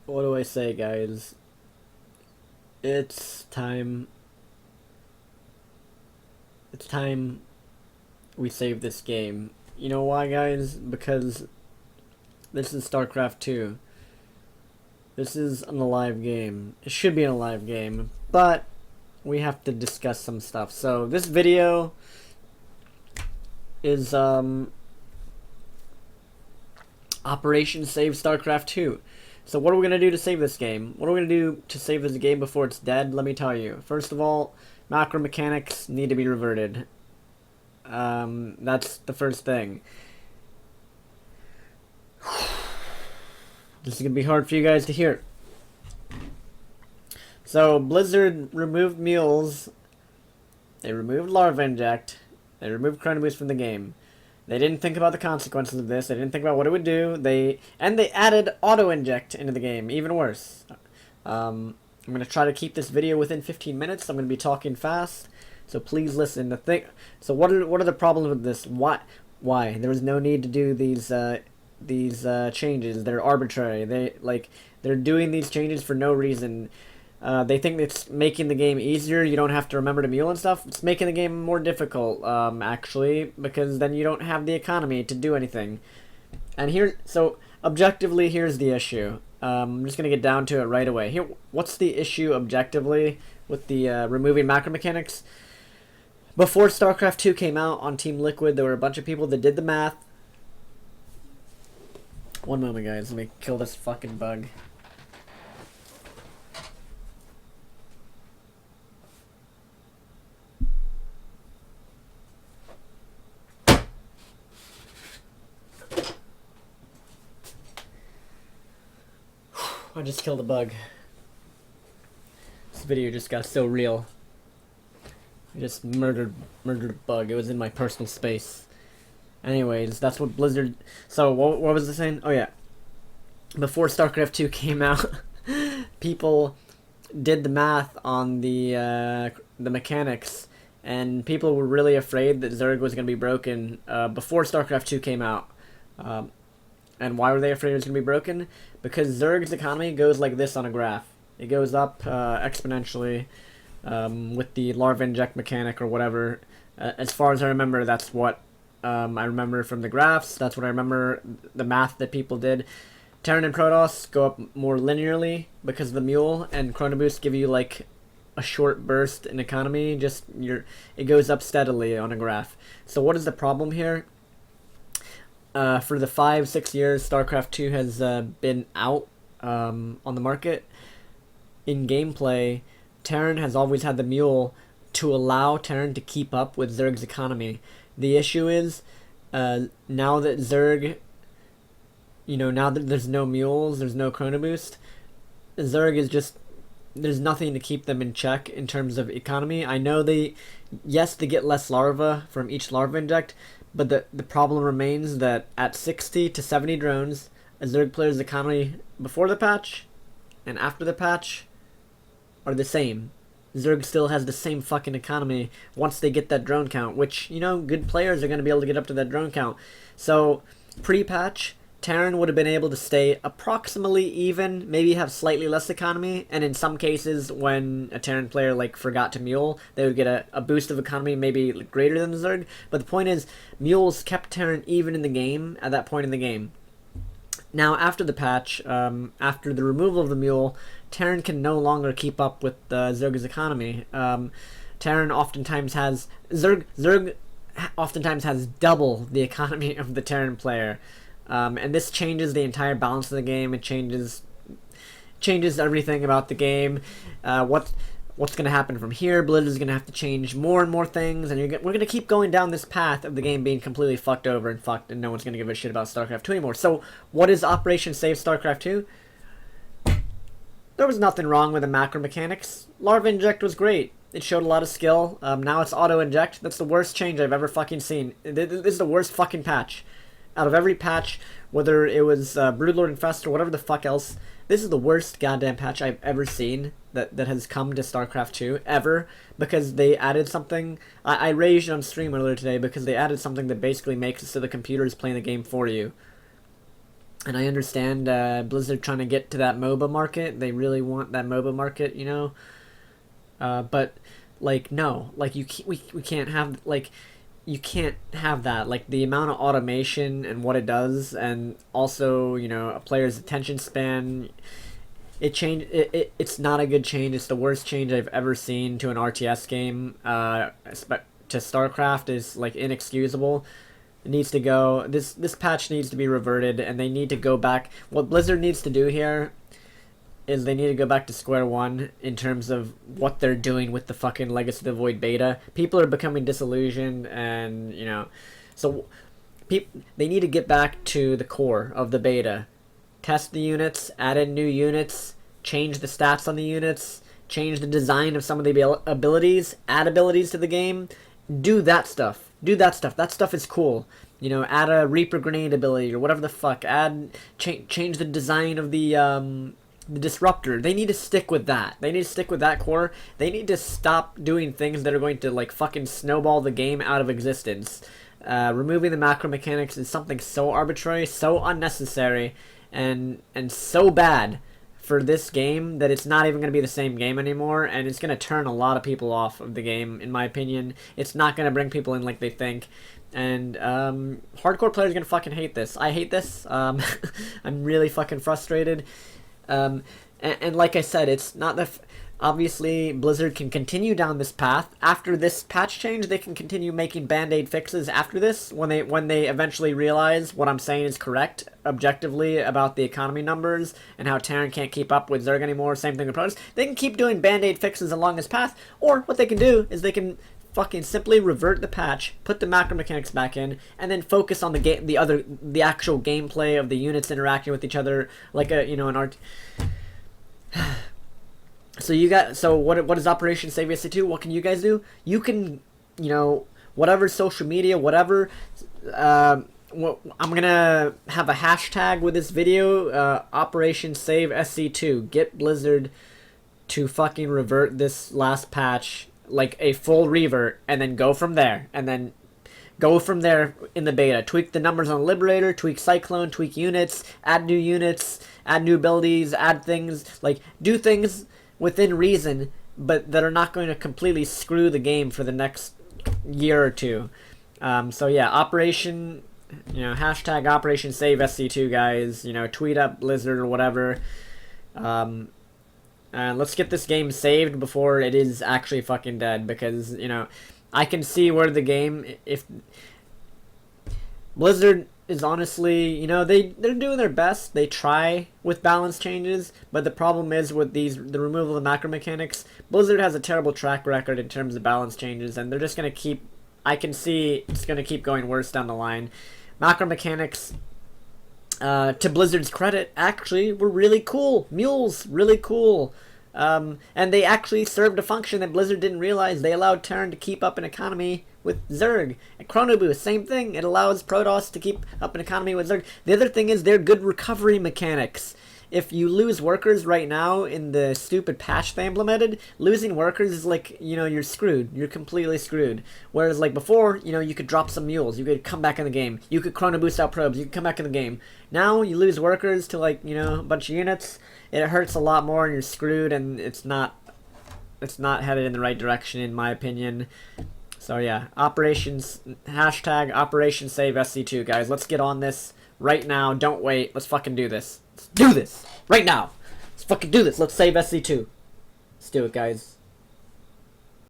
What do I say, guys? It's time. It's time we save this game. You know why, guys? Because this is StarCraft 2. This is an alive game. It should be an alive game, but we have to discuss some stuff. So this video is Operation Save StarCraft 2. So what are we going to do to save this game? What are we going to do to save this game before it's dead? Let me tell you. First of all, macro mechanics need to be reverted. That's the first thing. This is going to be hard for you guys to hear. So Blizzard removed mules. They removed larva inject. They removed chrono boost from the game. They didn't think about the consequences of this. They didn't think about what it would do. They added auto-inject into the game. Even worse. I'm going to try to keep this video within 15 minutes. I'm going to be talking fast. So please listen. So what are the problems with this? Why? There was no need to do these changes. They're arbitrary. They're doing these changes for no reason. They think it's making the game easier. You don't have to remember to mule and stuff. It's making the game more difficult, actually, because then you don't have the economy to do anything. And so objectively, here's the issue. I'm just gonna get down to it right away. Here, what's the issue objectively with the removing macro mechanics? Before StarCraft 2 came out on Team Liquid, there were a bunch of people that did the math. One moment, guys. Let me kill this fucking bug. I just killed a bug. This video just got so real. I just murdered a bug. It was in my personal space. Anyways, that's what Blizzard... So, what was I saying? Oh, yeah. Before StarCraft 2 came out, people did the math on the mechanics, and people were really afraid that Zerg was going to be broken before StarCraft 2 came out. And why were they afraid it was going to be broken? Because Zerg's economy goes like this on a graph. It goes up exponentially with the larva inject mechanic or whatever. As far as I remember, that's what I remember from the graphs. That's what I remember the math that people did. Terran and Protoss go up more linearly because of the mule, and Chrono Boost give you like a short burst in economy. It goes up steadily on a graph. So what is the problem here? For the 5-6 years StarCraft 2 has been out on the market, in gameplay, Terran has always had the mule to allow Terran to keep up with Zerg's economy. The issue is, now that Zerg, now that there's no mules, there's no chrono boost, Zerg is just, there's nothing to keep them in check in terms of economy. I know they get less larva from each larva inject, but the problem remains that at 60 to 70 drones, a Zerg player's economy before the patch and after the patch are the same. Zerg still has the same fucking economy once they get that drone count, which, good players are going to be able to get up to that drone count. So, pre-patch, Terran would have been able to stay approximately even, maybe have slightly less economy, and in some cases, when a Terran player forgot to mule, they would get a boost of economy maybe greater than the Zerg. But the point is, mules kept Terran even in the game at that point in the game. Now, after the patch, after the removal of the mule, Terran can no longer keep up with Zerg's economy. Terran oftentimes has... Zerg oftentimes has double the economy of the Terran player. And this changes the entire balance of the game. It changes everything about the game. What's going to happen from here? Blizzard is going to have to change more and more things, and we're going to keep going down this path of the game being completely fucked over and no one's going to give a shit about StarCraft 2 anymore. So, what is Operation Save StarCraft 2? There was nothing wrong with the macro mechanics. Larva inject was great. It showed a lot of skill. Now it's auto-inject. That's the worst change I've ever fucking seen. This is the worst fucking patch. Out of every patch, whether it was Broodlord Infest or whatever the fuck else, this is the worst goddamn patch I've ever seen that has come to StarCraft 2, ever, because they added something. I raged on stream earlier today because they added something that basically makes it so the computer is playing the game for you. And I understand Blizzard trying to get to that MOBA market. They really want that MOBA market, you know. But like no, like we can't have like you can't have that. Like the amount of automation and what it does, and also you know a player's attention span. It's not a good change. It's the worst change I've ever seen to an RTS game. To StarCraft is like inexcusable. It needs to go. This patch needs to be reverted, and they need to go back. What Blizzard needs to do here is they need to go back to square one in terms of what they're doing with the fucking Legacy of the Void beta. People are becoming disillusioned, and you know, so they need to get back to the core of the beta. Test the units, add in new units, change the stats on the units, change the design of some of the abilities, add abilities to the game. Do that stuff. Do that stuff. That stuff is cool. You know, add a Reaper Grenade ability or whatever the fuck. Change the design of the Disruptor. They need to stick with that. They need to stick with that core. They need to stop doing things that are going to like fucking snowball the game out of existence. Removing the macro mechanics is something so arbitrary, so unnecessary, and so bad for this game that it's not even going to be the same game anymore, and it's going to turn a lot of people off of the game, in my opinion. It's not going to bring people in like they think, and hardcore players are going to fucking hate this. I hate this. I'm really fucking frustrated. And like I said, it's not that... Obviously, Blizzard can continue down this path. After this patch change, they can continue making band-aid fixes after this, when they eventually realize what I'm saying is correct, objectively, about the economy numbers, and how Terran can't keep up with Zerg anymore, same thing with Protoss. They can keep doing band-aid fixes along this path, or what they can do is they can fucking simply revert the patch, put the macro mechanics back in, and then focus on the actual gameplay of the units interacting with each other, like an art... So what is Operation Save SC2? What can you guys do? You can, you know, whatever social media, whatever. I'm gonna have a hashtag with this video. Operation Save SC2. Get Blizzard to fucking revert this last patch, like a full revert, and then go from there. And then go from there in the beta. Tweak the numbers on Liberator, tweak Cyclone, tweak units, add new abilities, add things, like do things within reason, but that are not going to completely screw the game for the next year or two. So yeah, hashtag Operation Save SC2, guys. You know, tweet up Blizzard or whatever. And let's get this game saved before it is actually fucking dead, because, you know, I can see where the game, if Blizzard is honestly, you know, they're doing their best. They try with balance changes, but the problem is with the removal of the macro mechanics, Blizzard has a terrible track record in terms of balance changes, and they're just going to keep, I can see it's going to keep going worse down the line. Macro mechanics, to Blizzard's credit, actually were really cool. Mules, really cool. And they actually served a function that Blizzard didn't realize. They allowed Terran to keep up an economy with Zerg. And Chrono Boost, same thing. It allows Protoss to keep up an economy with Zerg. The other thing is they're good recovery mechanics. If you lose workers right now in the stupid patch they implemented, losing workers is like, you know, you're screwed. You're completely screwed. Whereas like before, you know, you could drop some mules. You could come back in the game. You could Chrono Boost out probes. You could come back in the game. Now you lose workers to, like, you know, a bunch of units. It hurts a lot more and you're screwed, and it's not headed in the right direction, in my opinion. So yeah, hashtag Operation Save SC2, guys. Let's get on this right now. Don't wait. Let's fucking do this. Let's do this right now. Let's fucking do this. Let's save SC2. Let's do it, guys.